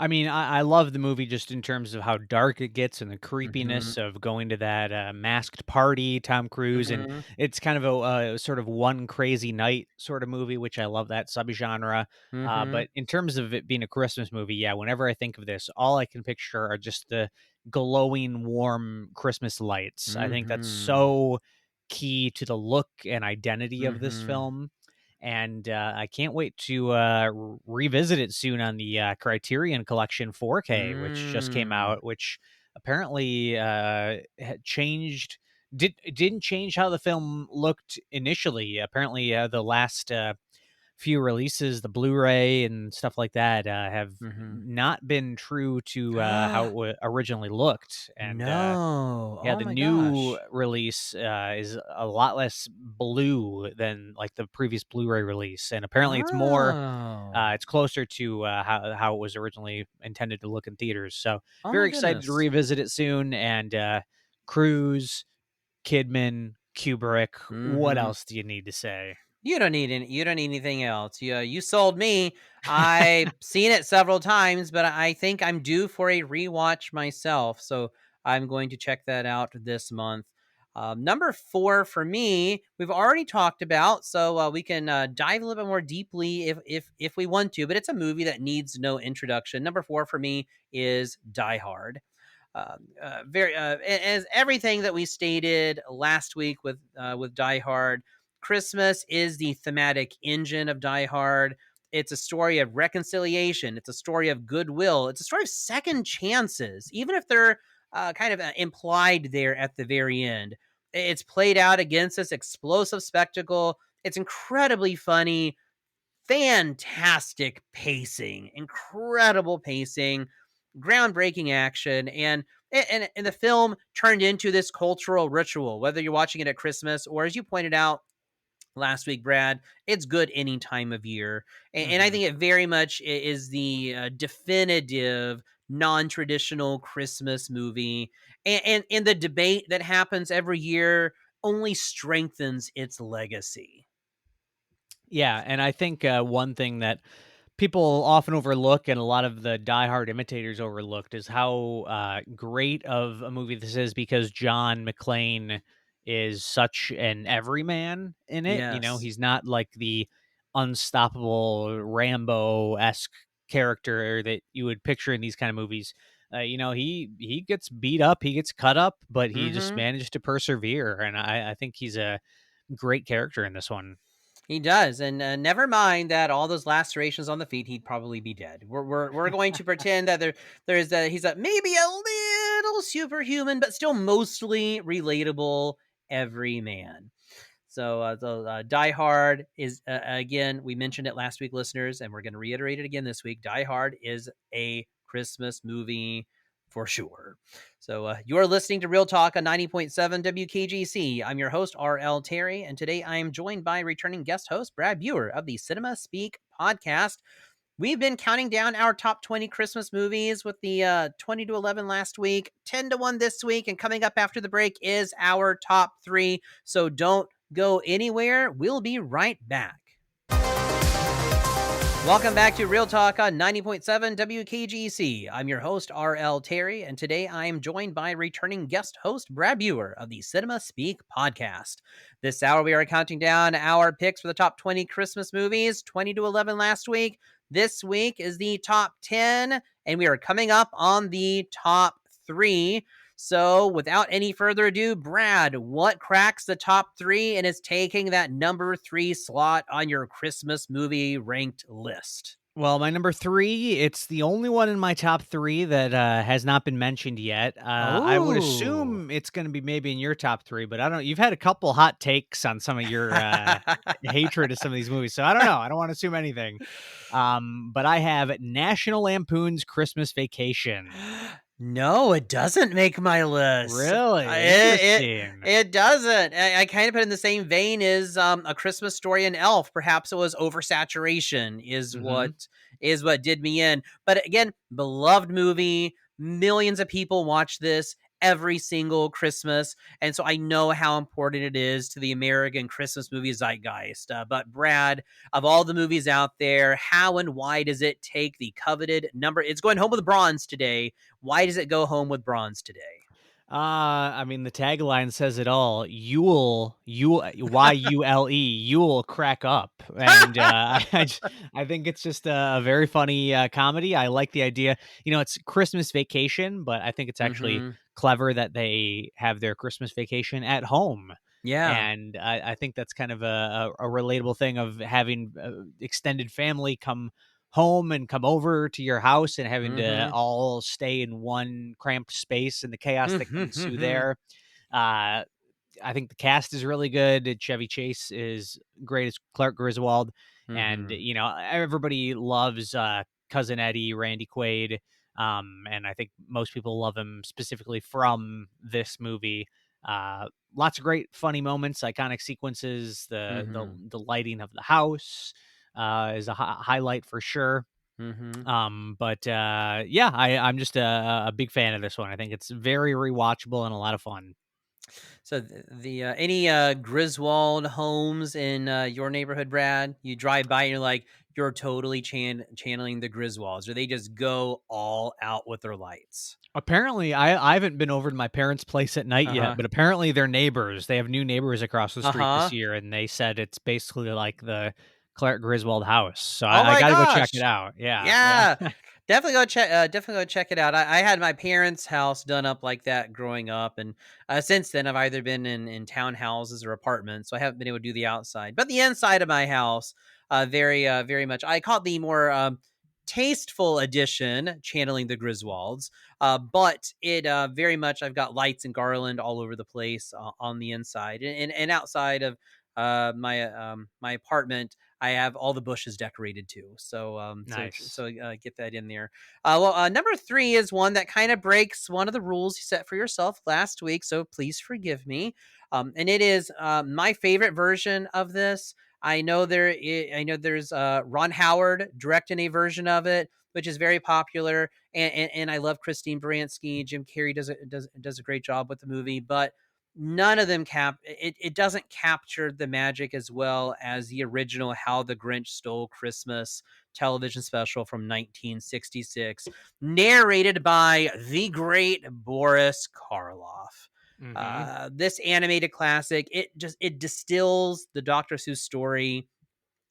I mean, I love the movie just in terms of how dark it gets and the Mhm, creepiness of going to that masked party, Tom Cruise, and mhm, it's kind of a sort of one crazy night sort of movie, which I love that subgenre. mhm, But in terms of it being a Christmas movie, yeah, whenever I think of this, all I can picture are just the glowing, warm Christmas lights. I think that's mhm, so key to the look and identity of this mhm, film, and I can't wait to revisit it soon on the Criterion Collection 4K, which just came mm. out, which apparently had changed. Didn't change how the film looked initially. Apparently, the last few releases, the Blu-ray and stuff like that, have Mhm. not been true to how it originally looked, and No. yeah, Oh the my new gosh. release, is a lot less blue than, like, the previous Blu-ray release, and apparently Oh. it's closer to, how it was originally intended to look in theaters, so Oh very my excited to goodness. revisit it soon, and, Cruise, Kidman, Kubrick, what Mhm. else do you need to say? You don't need anything else. You sold me. I've seen it several times, but I think I'm due for a rewatch myself. So I'm going to check that out this month. Number four for me, we've already talked about, so we can dive a little bit more deeply if we want to. But it's a movie that needs no introduction. Number four for me is Die Hard. As everything that we stated last week with Die Hard, Christmas is the thematic engine of Die Hard. It's a story of reconciliation. It's a story of goodwill. It's a story of second chances, even if they're kind of implied there at the very end. It's played out against this explosive spectacle. It's incredibly funny, fantastic pacing, incredible pacing, groundbreaking action, and the film turned into this cultural ritual. Whether you're watching it at Christmas or, as you pointed out last week, Brad, it's good any time of year, and I Mhm. think it very much is the definitive non-traditional Christmas movie, and the debate that happens every year only strengthens its legacy. Yeah, and I think, one thing that people often overlook and a lot of the diehard imitators overlooked is how great of a movie this is because John McClane is such an everyman in it. You know, Yes. he's not like the unstoppable Rambo-esque character that you would picture in these kind of movies. He gets beat up, he gets cut up, but he just Mhm. managed to persevere, and I think he's a great character in this one. He does, and never mind that all those lacerations on the feet, he'd probably be dead. We're going to pretend that there's he's a maybe a little superhuman, but still mostly relatable everyman. So Die Hard is again. We mentioned it last week, listeners, and we're going to reiterate it again this week. Die Hard is a Christmas movie for sure. So you're listening to Real Talk on 90.7 WKGC. I'm your host RL Terry, and today I am joined by returning guest host Brad Biewer of the Cinema Speak podcast. We've been counting down our top 20 Christmas movies with the 20 to 11 last week, 10 to 1 this week, and coming up after the break is our top 3. So don't go anywhere. We'll be right back. Welcome back to Real Talk on 90.7 WKGC. I'm your host, RL Terry, and today I am joined by returning guest host Brad Biewer of the Cinema Speak podcast. This hour, we are counting down our picks for the top 20 Christmas movies, 20 to 11 last week. This week is the top 10, and we are coming up on the top 3. So, without any further ado, Brad, what cracks the top 3 and is taking that number 3 slot on your Christmas movie ranked list? Well, my number 3, it's the only one in my top 3 that, has not been mentioned yet. I would Oh. assume it's gonna be maybe in your top 3, but I don't know. You've had a couple hot takes on some of your, hatred of some of these movies, so I don't know. I don't wanna assume anything. But I have National Lampoon's Christmas Vacation. No, it doesn't make my list. Really? Interesting. It doesn't. I kind of put it in the same vein as A Christmas Story and Elf. Perhaps it was oversaturation Mhm. is what did me in. But again, beloved movie. Millions of people watch this every single Christmas, and so I know how important it is to the American Christmas movie zeitgeist. But Brad, of all the movies out there, how and why does it take the coveted number? It's going home with bronze today. Why does it go home with bronze today? I mean, the tagline says it all. You'll Yule, you'll crack up, and I think it's just a very funny comedy. I like the idea. It's Christmas Vacation, but I think it's actually Mhm. clever that they have their Christmas vacation at home, Yeah. and I think that's kind of a relatable thing of having extended family come home and come over to your house and having to Mhm. all stay in one cramped space and the chaos that can ensue Mhm. there. Uh, I think the cast is really good. Chevy Chase is great as Clark Griswold, and Mhm. everybody loves Cousin Eddie, Randy Quaid, and I think most people love him specifically from this movie. Uh, Lots of great funny moments, iconic sequences. The lighting of the house is a highlight for sure. Mhm. But yeah, I'm just a big fan of this one. I think it's very rewatchable and a lot of fun. So the any Griswold homes in your neighborhood, Brad? You drive by and you're like, you're totally channeling the Griswolds, or they just go all out with their lights. Apparently, I haven't been over to my parents' place at night Uh yet, huh. but apparently they're neighbors. They have new neighbors across the Uh street this huh. year, and they said it's basically like the Clark Griswold house. So Oh I my got to go check it gosh. out. Yeah, yeah. Yeah. Definitely go check it out. I had my parents' house done up like that growing up, and since then I've either been in townhouses or apartments, so I haven't been able to do the outside. But the inside of my house, very much. I call it the more tasteful edition, channeling the Griswolds. But it very much. I've got lights and garland all over the place on the inside, and outside of my apartment. I have all the bushes decorated too. Nice. Get that in there. Number 3 is one that kind of breaks one of the rules you set for yourself last week. So please forgive me. And it is my favorite version of this. I know there's Ron Howard directing a version of it, which is very popular, and I love Christine Baranski. Jim Carrey does a great job with the movie, but none of them it doesn't capture the magic as well as the original How the Grinch Stole Christmas television special from 1966, narrated by the great Boris Karloff. Hmm. This animated classic, it distills the Dr. Seuss story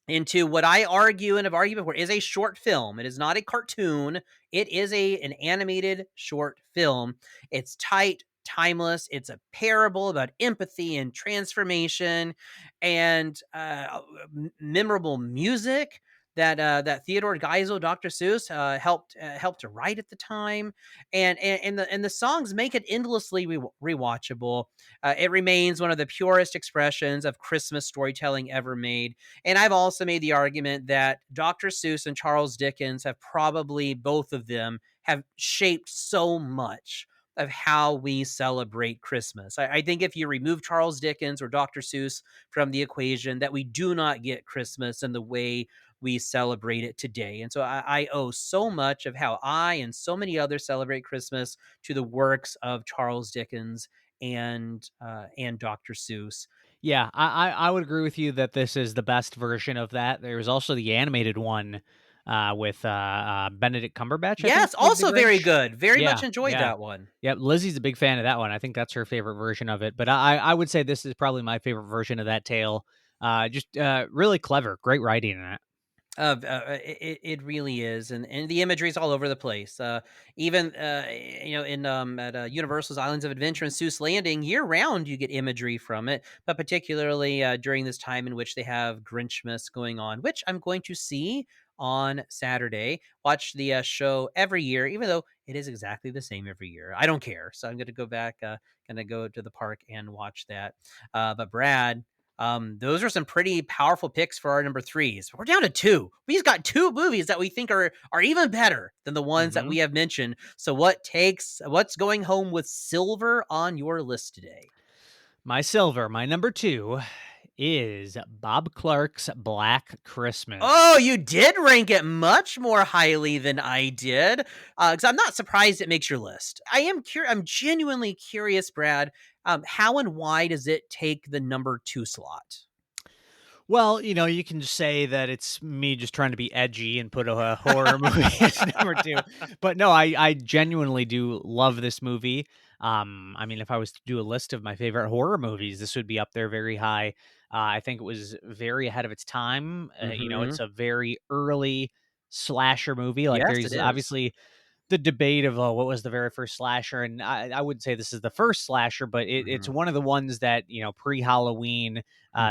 into what I argue and have argued before is a short film. It is not a cartoon. It is an animated short film. It's tight, timeless. It's a parable about empathy and transformation, and memorable music that Theodore Geisel, Dr. Seuss, helped to write at the time, and the songs make it endlessly rewatchable. It remains one of the purest expressions of Christmas storytelling ever made. And I've also made the argument that Dr. Seuss and Charles Dickens have probably, both of them, have shaped so much of how we celebrate Christmas. I think if you remove Charles Dickens or Dr. Seuss from the equation, that we do not get Christmas in the way we celebrate it today. And so I owe so much of how I and so many others celebrate Christmas to the works of Charles Dickens and Dr. Seuss. Yeah, I would agree with you that this is the best version of that. There was also the animated one, with, Benedict Cumberbatch, I think, Yes, played the also very Grinch. good. Very Yeah, much enjoyed yeah. that one. Yep, Lizzie's a big fan of that one. I think that's her favorite version of it, but I would say this is probably my favorite version of that tale. Really clever, great writing in it. It really is, and the imagery is all over the place. Even in at Universal's Islands of Adventure and Seuss Landing, year round you get imagery from it, but particularly during this time in which they have Grinchmas going on, which I'm going to see on Saturday. Watch the show every year, even though it is exactly the same every year. I don't care, so I'm going to go back, going to go to the park and watch that. But Brad, those are some pretty powerful picks for our number threes. We're down to two. We've got two movies that we think are even better than the ones that Mhm. we have mentioned. So what's going home with silver on your list today? My silver, my number 2 is Bob Clark's Black Oh, Christmas. you did rank it much more highly than I did. Because I'm not surprised it makes your list. I'm genuinely curious, Brad. How and why does it take the number two slot? Well, you can just say that it's me just trying to be edgy and put a horror movie as number 2. But no, I genuinely do love this movie. I mean, if I was to do a list of my favorite horror movies, this would be up there very high. I think it was very ahead of its time. Mm-hmm. It's a very early slasher movie. Like, Yes, it there's is. obviously the debate of, oh, what was the very first slasher, and I wouldn't say this is the first slasher, but it's Mm-hmm. one of the ones that, pre-Halloween,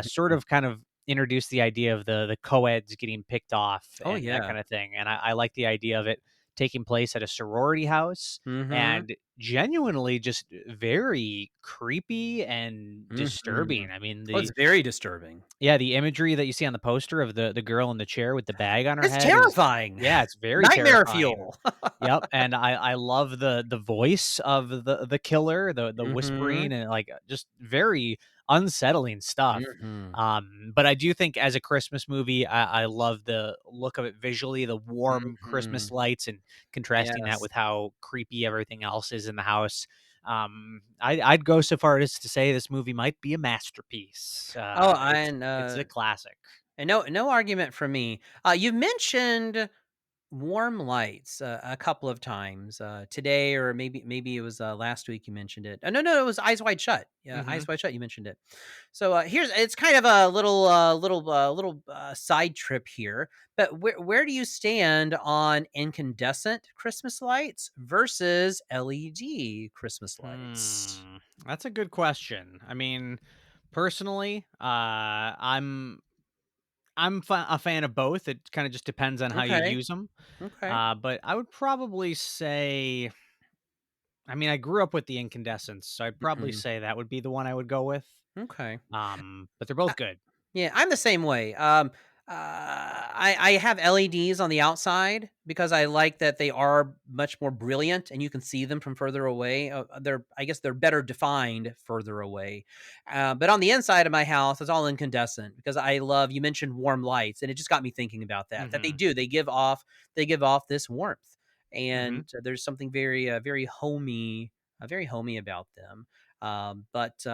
sort Mm-hmm. of kind of introduced the idea of the co-eds getting picked off Oh and that yeah. kind of thing, and I like the idea of it taking place at a sorority house, Mm-hmm. and genuinely just very creepy and Mhm. disturbing. I mean, Oh, it's very disturbing. the imagery that you see on the poster of the girl in the chair with the bag on her It's head is, terrifying. yeah, it's very Nightmare terrifying. fuel. Yep, and I love the voice of the killer, the Mhm. whispering and, like, just very unsettling stuff. Mhm. But I do think as a Christmas movie, I love the look of it visually, the warm Christmas Mhm. lights and contrasting that Yes. with how creepy everything else is in the house. I'd go so far as to say this movie might be a masterpiece. Oh, It's a classic. and no argument from me. You mentioned warm lights a couple of times today, or maybe it was last week. You mentioned it. No, it was Eyes Wide Shut. Yeah, Eyes Mhm. Wide Shut. You mentioned it. So here's it's kind of a little side trip here. But where do you stand on incandescent Christmas lights versus LED Christmas lights? That's a good question. I mean, personally, a fan of both. It kind of just depends on how you Okay. use them. Okay. But I would probably say, I mean, I grew up with the incandescents, so I'd probably Mhm. say that would be the one I would go with. Okay. But they're both good. Yeah, I'm the same way. I have LEDs on the outside because I like that they are much more brilliant and you can see them from further away. I guess they're better defined further away. But on the inside of my house, it's all incandescent because I love. You mentioned warm lights, and it just got me thinking about that. That they Hmm. do. They give off this warmth, Hmm. and there's something very homey about them. But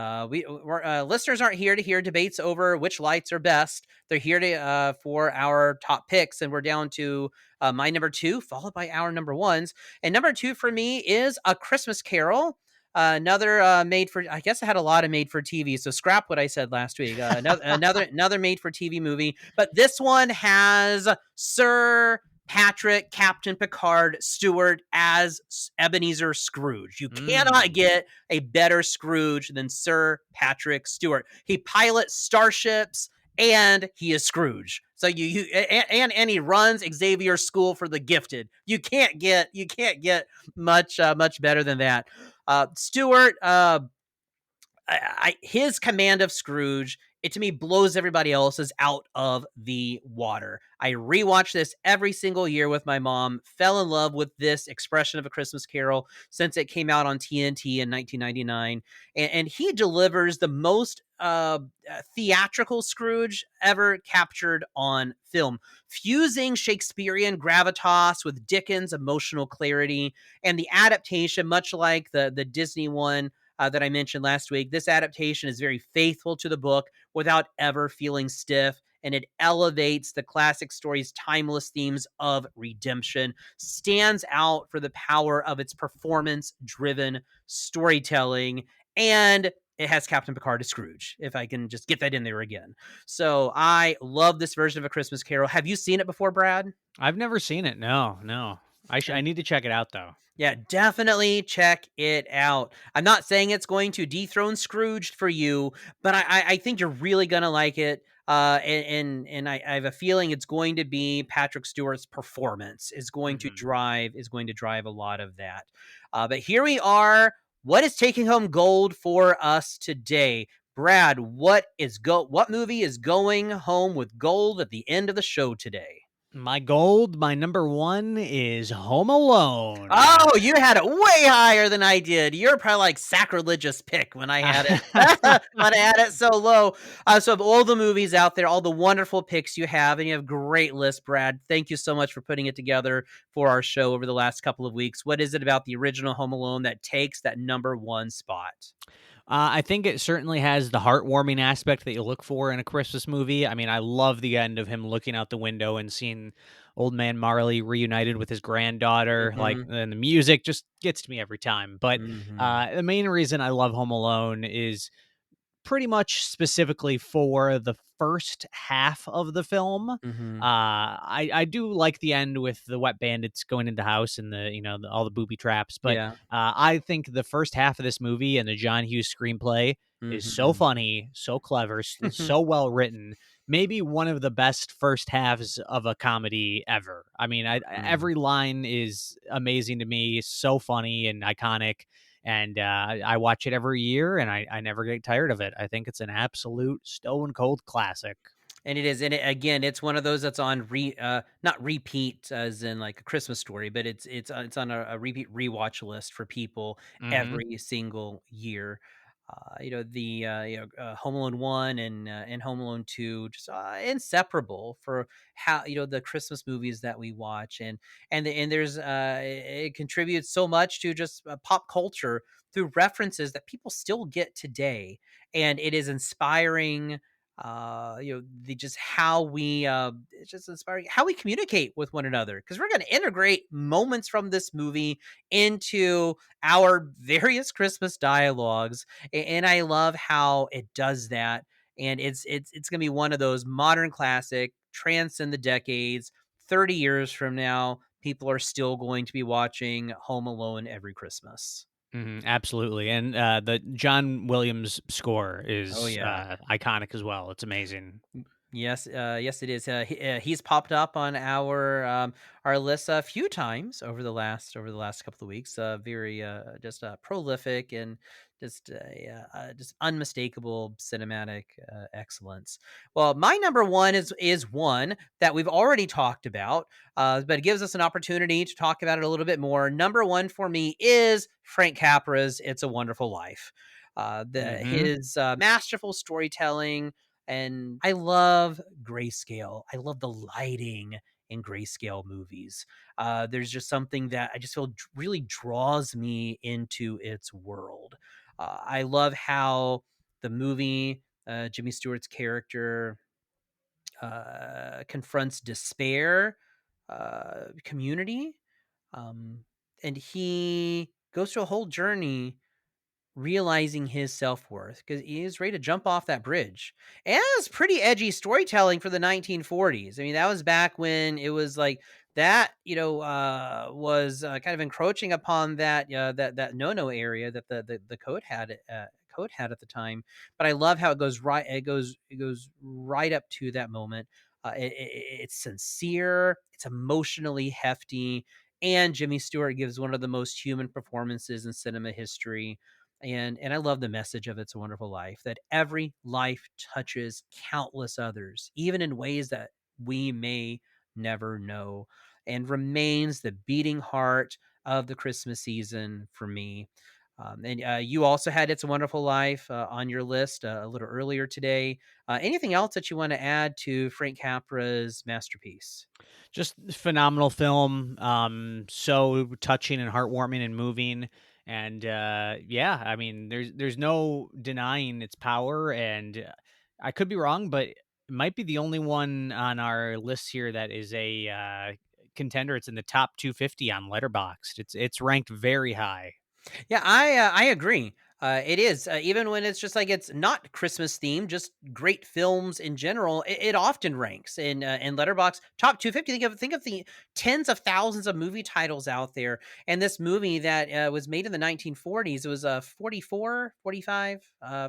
listeners aren't here to hear debates over which lights are best. They're here to for our top picks, and we're down to my number two, followed by our number ones. And number two for me is A Christmas Carol. Another made for. I guess I had a lot of made for TV. So scrap what I said last week. Another made for TV movie, but this one has Sir Patrick Captain Picard Stewart as Ebenezer Scrooge. You cannot Mm. get a better Scrooge than Sir Patrick Stewart. He pilots starships and he is Scrooge. So and he runs Xavier's School for the Gifted. You can't get much better than that. Stewart, his command of Scrooge, it to me blows everybody else's out of the water. I rewatch this every single year with my mom. Fell in love with this expression of A Christmas Carol since it came out on TNT in 1999, and he delivers the most theatrical Scrooge ever captured on film, fusing Shakespearean gravitas with Dickens' emotional clarity, and the adaptation, much like the Disney one that I mentioned last week. This adaptation is very faithful to the book without ever feeling stiff, and it elevates the classic story's timeless themes of redemption, stands out for the power of its performance driven storytelling, and it has Captain Picard as Scrooge, if I can just get that in there again. So I love this version of A Christmas Carol. Have you seen it before, Brad? I've never seen it. No, no. I need to check it out though. Yeah, definitely check it out. I'm not saying it's going to dethrone Scrooge for you, but I think you're really gonna like it. And I have a feeling it's going to be Patrick Stewart's performance Mhm. is going to drive a lot of that. But here we are. What is taking home gold for us today? Brad, what movie is going home with gold at the end of the show today? My gold, my number 1 is Home Alone. Oh, you had it way higher than I did. You're probably like sacrilegious pick when I had it when I had it so low. So of all the movies out there, all the wonderful picks you have, and you have a great list, Brad. Thank you so much for putting it together for our show over the last couple of weeks. What is it about the original Home Alone that takes that number one spot? I think it certainly has the heartwarming aspect that you look for in a Christmas movie. I mean, I love the end of him looking out the window and seeing old man Marley reunited with his granddaughter. Like, Mhm. and the music just gets to me every time. But Mhm. the main reason I love Home Alone is pretty much specifically for the first half of the film. Mhm. I do like the end with the wet bandits going in the house and all the booby traps, but Yeah. I think the first half of this movie and the John Hughes screenplay is so Mhm. funny, so clever, so well written. Maybe one of the best first halves of a comedy ever. I mean, Mhm. every line is amazing to me, so funny and iconic, and I watch it every year, and I never get tired of it. I think it's an absolute stone cold classic. And it is, and again, it's one of those that's on not repeat as in like a Christmas Story, but it's on a repeat rewatch list for people Hmm. every single year. Home Alone 1 and Home Alone 2 just inseparable for how the Christmas movies that we watch, and there's it contributes so much to just pop culture through references that people still get today, and it is inspiring. The just how we it's just inspiring how we communicate with one another, because we're going to integrate moments from this movie into our various Christmas dialogues, and I love how it does that. And it's going to be one of those modern classic, transcend the decades. 30 years from now, people are still going to be watching Home Alone every Christmas. Absolutely, and the John Williams score Oh is yeah. iconic as well. It's amazing. Yes, yes, it is. He's popped up on our list a few times over the last couple of weeks. Very just prolific and just unmistakable cinematic excellence. Well, my number one is one that we've already talked about, but it gives us an opportunity to talk about it a little bit more. Number one for me is Frank Capra's "It's a Wonderful Life." The Hmm. his masterful storytelling, and I love grayscale. I love the lighting in grayscale movies. There's just something that I just feel really draws me into its world. I love how the movie, Jimmy Stewart's character, confronts despair, community, um, and he goes through a whole journey realizing his self-worth because he was ready to jump off that bridge. And it was pretty edgy storytelling for the 1940s. I mean, that was back when it was like that, was kind of encroaching upon that no-no area that the code had at the time. But I love how it goes right up to that moment. It's sincere, it's emotionally hefty, and Jimmy Stewart gives one of the most human performances in cinema history. And I love the message of It's a Wonderful Life, that every life touches countless others, even in ways that we may never know, and remains the beating heart of the Christmas season for me. And you also had It's a Wonderful Life on your list a little earlier today. Anything else that you want to add to Frank Capra's masterpiece? Just phenomenal film. So touching and heartwarming and moving. And yeah, I mean, there's no denying its power. And I could be wrong, but it might be the only one on our list here that is a contender. It's in the top 250 on Letterboxd. It's ranked very high. Yeah, I agree. It is even when it's just like it's not Christmas themed, just great films in general. It often ranks in Letterbox top 250. Think of the tens of thousands of movie titles out there, and this movie that was made in the 1940s. It was 44, 45,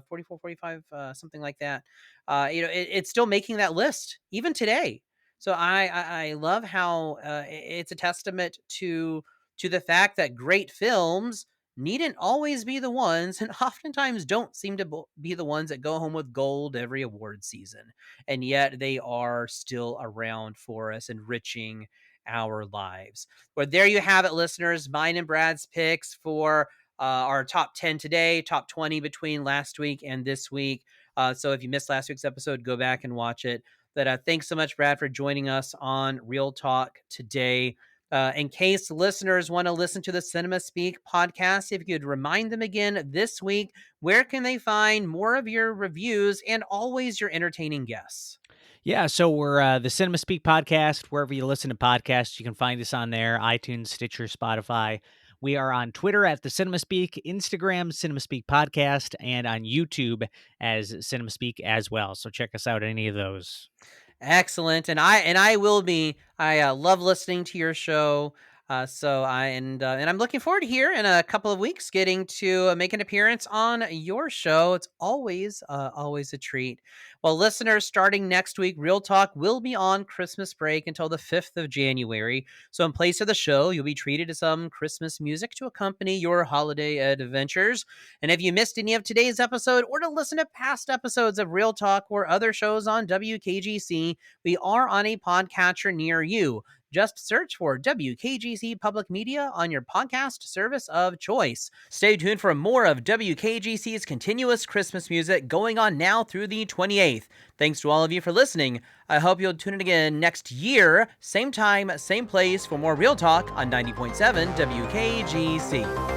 44, 45, something like that. It's still making that list even today. So I love how it's a testament to the fact that great films needn't always be the ones, and oftentimes don't seem to be the ones that go home with gold every award season. And yet they are still around for us, enriching our lives. But there you have it, listeners. Mine and Brad's picks for our top 10 today, top 20 between last week and this week. So if you missed last week's episode, go back and watch it. But thanks so much, Brad, for joining us on Real Talk today. In case listeners want to listen to the Cinema Speak podcast, if you could remind them again this week, where can they find more of your reviews and always your entertaining guests? Yeah, so we're the Cinema Speak podcast. Wherever you listen to podcasts, you can find us on there: iTunes, Stitcher, Spotify. We are on Twitter at the Cinema Speak, Instagram Cinema Speak Podcast, and on YouTube as Cinema Speak as well. So check us out at any of those. Excellent, and I will be. I love listening to your show. And I'm looking forward to here in a couple of weeks getting to make an appearance on your show. It's always a treat. Well, listeners, starting next week, Real Talk will be on Christmas break until the 5th of January. So in place of the show, you'll be treated to some Christmas music to accompany your holiday adventures. And if you missed any of today's episode, or to listen to past episodes of Real Talk or other shows on WKGC, we are on a podcatcher near you. Just search for WKGC Public Media on your podcast service of choice. Stay tuned for more of WKGC's continuous Christmas music going on now through the 28th. Thanks to all of you for listening. I hope you'll tune in again next year, same time, same place, for more Real Talk on 90.7 WKGC.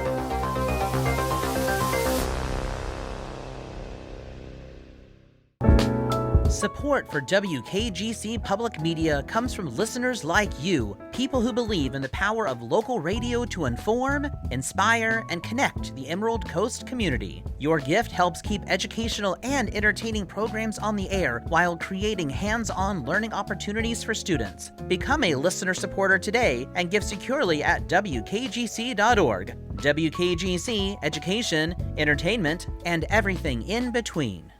Support for WKGC Public Media comes from listeners like you, people who believe in the power of local radio to inform, inspire, and connect the Emerald Coast community. Your gift helps keep educational and entertaining programs on the air while creating hands-on learning opportunities for students. Become a listener supporter today and give securely at WKGC.org. WKGC, education, entertainment, and everything in between.